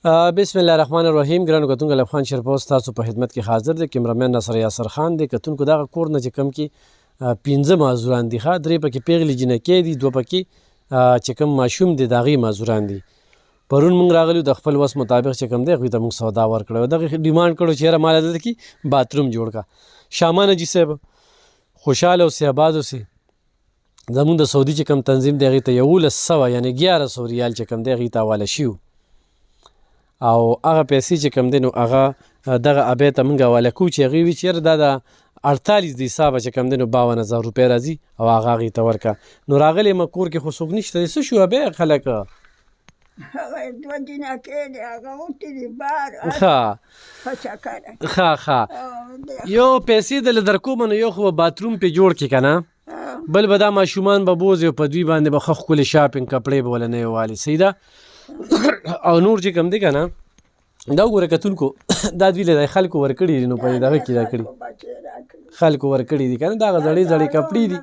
بسم الله الرحمن الرحیم. ګرانو کتونکو افغان شرپوس تاسو په خدمت کې حاضر دی. کیمرامین ناصر یاسر خان دی. کتونکو دغه کور نه چې کم کې 15 معذوران دي، ښه 3 پکې پیغلې جنکۍ دي، 2 پکې چې کم ماشوم دی د هغې معذوران دي. پرون موږ راغلو د خپل وس مطابق چې کم دی هغوی ته موږ سودا ورکړی، دغه ډیمانډ کړو چې یاره ماله دلته کې باتروم جوړ کړه. شامان حاجي صاحب خوشحاله اوسې، آباد اوسې. زمونږ د سعودي چې کم تنظیم دی هغې ته 1100 یعنې 1100 ریال چې کم دی هغې ته حواله شي او هغه پیسې چې کم دی نو هغه دغه ابۍ ته موږ حواله کوو چې هغې وي چې یاره دا د 48 د حسابه چې کم دی نو 52,000 روپۍ راځي او هغه هغې ته ورکړه. نو راغلی یم کور کې خو څوک نشته دی. څه شو ابۍ خلک؟ هغه 2 جنکۍ دي، هغه وتې دي بار. ښه ښه چکره ښه یو پیسې دله درکومه نو یو خو به باتروم پې جوړ کړي که نه، بل به دا ماشومان به بوځي او په دوی باندې به ښه ښکلې شاپینګ کپړې به وله نه والي. صحیح ده. او نور چې کم دی که نه دا وګوره کتونکو دا دوی له خلکو ورکړي دي، نو په دغه کې راکړي خلکو ورکړي دي که نه. دا هغه زړې زړې کپړې دي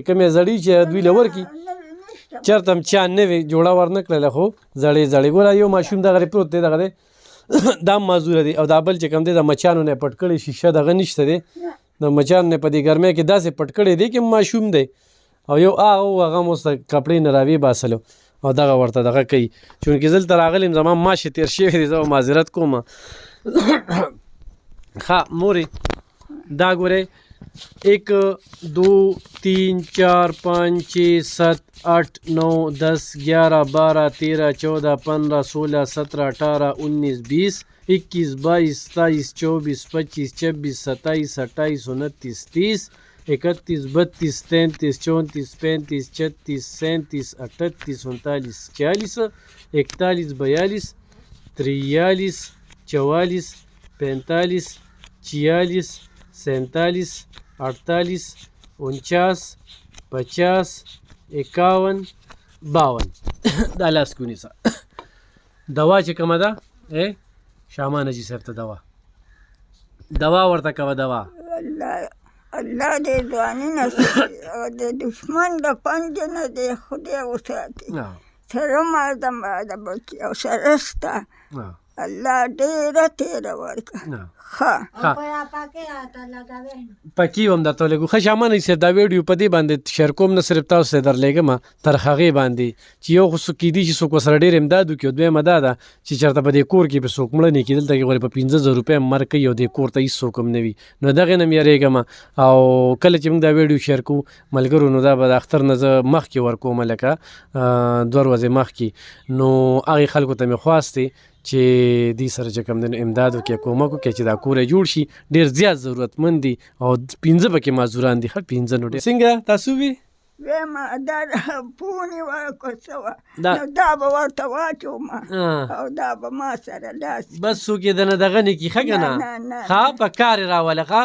کومې زړې چې دوی له ورکړي چېرته هم چا نوې جوړه ورنه کړله خو زړې زړې. ګوره یو ماشوم دغه پروت دی، دغه دی دا هم معذوره دی. او دا بل چې کم دی د مچانو نه پټ کړی شیشه دغه نشته دی، د مچانو نه په دې ګرمۍ کې داسې پټ کړی دی که ماشوم دی. او یو هغه هم اوس د کپړې نه راویباسلو او دغه ورته دغه کوي. چونکې زه دلته راغلی یم زما ماشې تېر شوی دی، زه به معذرت کوم. ښه مورې دا ګورئ 1 2 3 4 5 6 7 8 9 10 11 12 13 14 15 16 17 18 19 20 21 22 27 24 25 26 27 28 29 30 31 32 33 34 35 36 37 38 39 40 41 42 43 44 45 46 47 48 49 50 51 52 دا لاس کې ونیسه. دوا چې کومه ده شامان حاجي صاحب ته دوا ورته کوه. دوا الله دې ځواني نصیب او د دشمن د پنجې نه دې خدای وساتي. سره ما د بچي او سره ستا الله ډېره تېره ورکړه. پکې هم درته ولګو. ښه شامان حاجي صاحب دا ویډیو په دې باندې شیر کوم، نه صرف تاسو ته درلېږم تر هغې باندې چې یو خو څوک کیدي چې څوک ورسره ډېر امداد وکړي، او دویمه دا ده چې چېرته په دې کور کې به څوک مړه نه کړي. دلته کې غواړي په 15,000 روپۍ مرګ کوي او دې کور ته هېڅ څوک هم نه وي. نو دغې نه م یېرېږم. او کله چې موږ دا ویډیو شیر کوو ملګرو نو دا به د اختر نه زه مخکې ورکوم، لکه 2 ورځې مخکې. نو هغې خلکو ته مې خواست دی چې دې سره چې کوم دی نو امداد وکړي، کومک وکړي چې دا کور یې جوړ شي. ډېر زیات ضرورتمند دي او 15 پکې معذوران دي. ښه 15 نو ډېر. څنګه تاسو وي ویمه دا پونې ورکړه څه وه نو دا به ورته واچوم او دا به ما سره داسې بس څوک یې دنه دغه نه کړي. ښه که نه ښه په کار یې راوله. ښه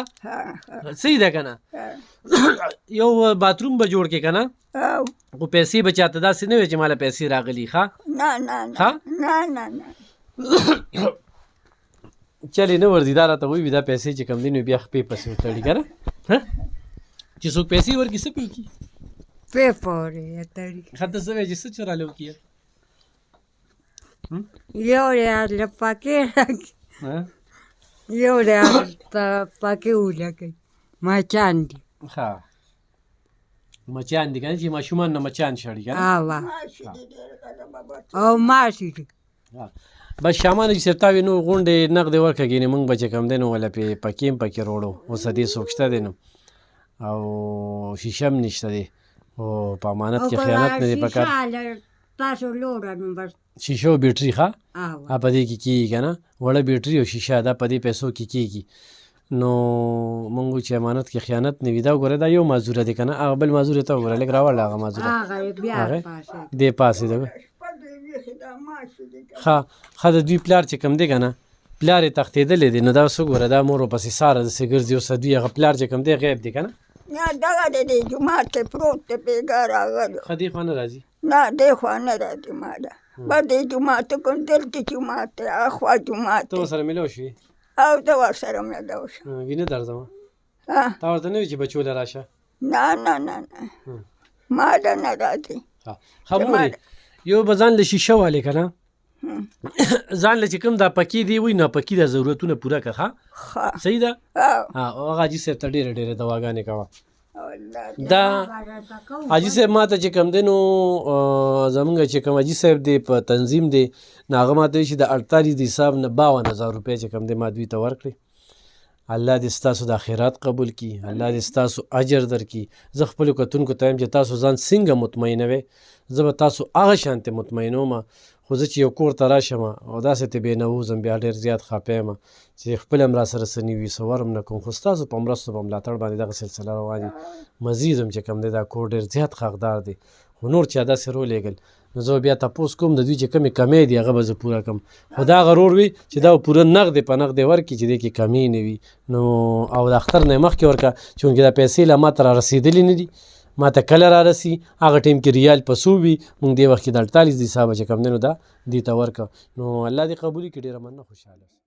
صحیح ده که نه. یو باتروم به جوړ کړې که نه، خو پیسې به چاته داسې نه وي چې ماله پیسې راغلي. ښه نه چلې نه ورځي دا راته وایي دا پیسې چې کم دی نو بیا خپې پسې وتړي که نه. چې څوک پیسې ورکړي څه پې وکړي پې پورې یې تړي. ښه ته څه وایې چې څه چراله وکړي؟ یو ریال پکې راکړي، یو ریال ته پکې ولګوي. مچان دي. ښه مچان دي که نه چې ماشومان نه مچان شړي که نه. او ماشي دي. بس شامان حاجي صاحب تا وې نو غونډې نغدې ورکړه ګینې موږ به چې کم دی نو وله پکې هم پکې روړو. اوس دې څوک شته دی نو او شیشه هم نشته دی او په امانت کې خیانت نه دی پکار. شیشه او بیټري ښه په دې کې کېږي که نه، وړه بیټري او شیشه دا په دې پیسو کې کېږي. نو مونږ چې امانت کې خیانت نه وي. دا وګوره دا یو معذوره دی که نه، هغه بل معذوره ته وګوره لږ راوړله هغه معذوره دې پاسې ده. ښه د دوی پلار چې کم دی که نه پلار یې تښتېدلی دی. نو دا اوس وګوره دا مور ورپسې ساره داسې ګرځي. اوس دوی هغه پلار چې کم دی غیب دی که نه. نه دغه دی دې جومات کې پروت دی بېګا راغلی. ښه دې خوا نه راځي؟ نه دې خوا نه راځي ما ده به دې جومات کوم دلته جومات دی اخوا جومات ته ورسره میلاو شوې؟ او زه ورسره میلاو شوم. وینه درځمه تا ورته نه وي چې بچو له راشه؟ نه ما ده نه راځي. ښه مورې یو به ځان له شیشه والې که نه ځان له چې کوم دا پکې دی وي ناپکي دا ضرورتونه پوره کړه ښه صحیح ده او هغه حاجي صاحب ته ډېرې ډېرې دواګانې کوه الله دې دا حاجي صاحب ما ته چې کوم دی نو زمونږ چې کوم حاجي صاحب دی په تنظیم دی نو هغه ما ته وایي چې د 48 د حساب نه 52,000 روپۍ چې کوم دی ما دوی ته ورکړې الله دې ستاسو د خیرات قبول کړي الله دې ستاسو اجر درکړي زه خپلو کتونکو ته یم چې تاسو ځان څنګه مطمئنوئ زه به تاسو هغه شانتې مطمئنوم خو زه چې یو کور ته راشم او داسې ته بې نووزم بیا ډېر زیات خفه یم چې خپل هم را سره څه نه وي څه ورم نه کوم خو ستاسو په مرستو په ملاتړ باندې دغه سلسله روان وي مزید هم چې کوم دی دا کور ډېر زیات ښه حقدار دی خو نور چا داسې رولېږل نو زه بیا تپوس کوم د دوی چې کمې کمې دي هغه به زه پوره کړم خو دا هغه رور وي چې دا پوره نغدې په نغدې ورکړي چې دې کې کمې نه وي نو او د اختر نه یې مخکې ورکړه چونکې دا پیسې لا ما ته را رسېدلې نه دي ما ته کله را رسي هغه ټیم کې ریال په څو وي مونږ دې وخت کې د 48 د حسابه چې کوم دی نو دا دې ته ورکړه نو الله دې قبول کړي ډېره مننه خوشحاله